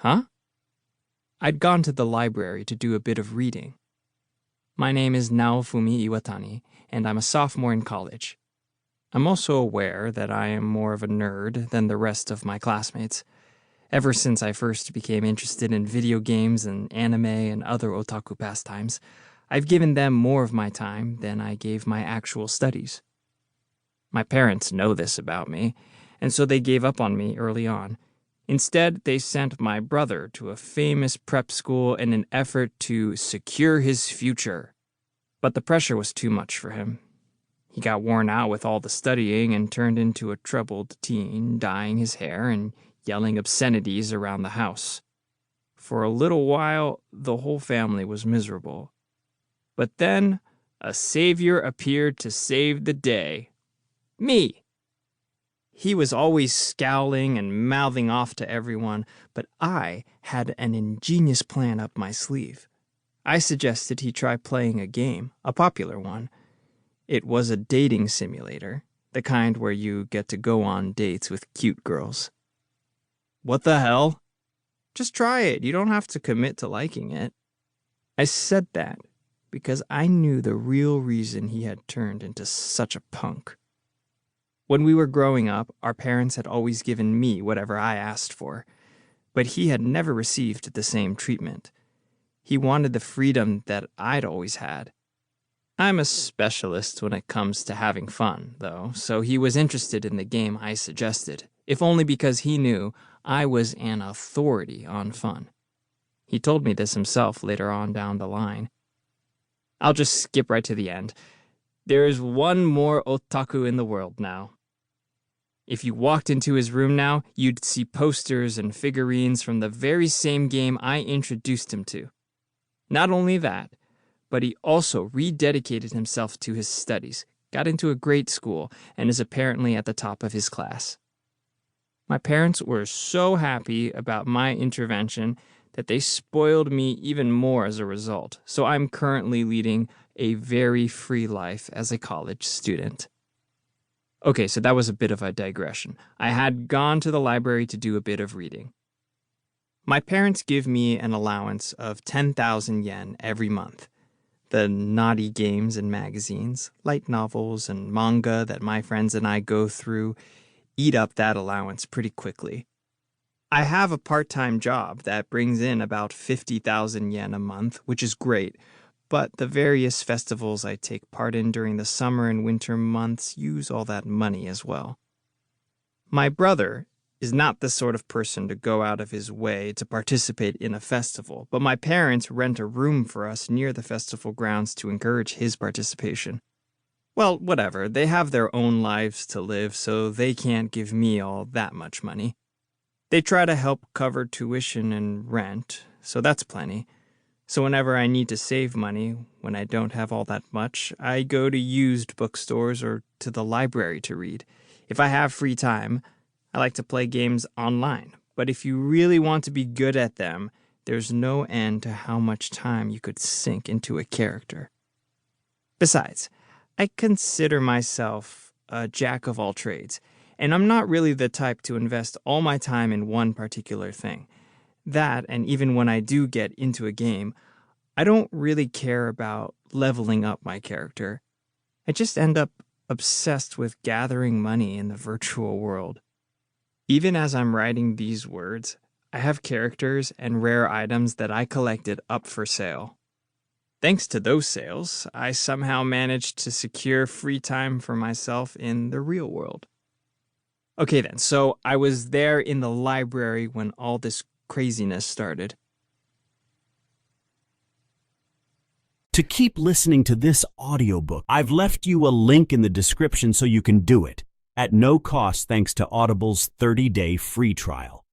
Huh? I'd gone to the library to do a bit of reading. My name is Naofumi Iwatani, and I'm a sophomore in college. I'm also aware that I am more of a nerd than the rest of my classmates. Ever since I first became interested in video games and anime and other otaku pastimes, I've given them more of my time than I gave my actual studies. My parents know this about me, and so they gave up on me early on. Instead, they sent my brother to a famous prep school in an effort to secure his future. But the pressure was too much for him. He got worn out with all the studying and turned into a troubled teen, dyeing his hair and yelling obscenities around the house. For a little while, the whole family was miserable. But then, a savior appeared to save the day. Me! He was always scowling and mouthing off to everyone, but I had an ingenious plan up my sleeve. I suggested he try playing a game, a popular one. It was a dating simulator, the kind where you get to go on dates with cute girls. What the hell? Just try it. You don't have to commit to liking it. I said that because I knew the real reason he had turned into such a punk. When we were growing up, our parents had always given me whatever I asked for, but he had never received the same treatment. He wanted the freedom that I'd always had. I'm a specialist when it comes to having fun, though, so he was interested in the game I suggested, if only because he knew I was an authority on fun. He told me this himself later on down the line. I'll just skip right to the end. There is one more otaku in the world now. If you walked into his room now, you'd see posters and figurines from the very same game I introduced him to. Not only that, but he also rededicated himself to his studies, got into a great school, and is apparently at the top of his class. My parents were so happy about my intervention that they spoiled me even more as a result, so I'm currently leading a very free life as a college student. Okay, so that was a bit of a digression. I had gone to the library to do a bit of reading. My parents give me an allowance of 10,000 yen every month. The naughty games and magazines, light novels, and manga that my friends and I go through eat up that allowance pretty quickly. I have a part-time job that brings in about 50,000 yen a month, which is great, but the various festivals I take part in during the summer and winter months use all that money as well. My brother is not the sort of person to go out of his way to participate in a festival, but my parents rent a room for us near the festival grounds to encourage his participation. Well, whatever, they have their own lives to live, so they can't give me all that much money. They try to help cover tuition and rent, so that's plenty. So whenever I need to save money, when I don't have all that much, I go to used bookstores or to the library to read. If I have free time, I like to play games online. But if you really want to be good at them, there's no end to how much time you could sink into a character. Besides, I consider myself a jack of all trades, and I'm not really the type to invest all my time in one particular thing. That, and even when I do get into a game, I don't really care about leveling up my character. I just end up obsessed with gathering money in the virtual world. Even as I'm writing these words, I have characters and rare items that I collected up for sale. Thanks to those sales, I somehow managed to secure free time for myself in the real world. Okay then, so I was there in the library when all this craziness started. To keep listening to this audiobook, I've left you a link in the description so you can do it, at no cost thanks to Audible's 30-day free trial.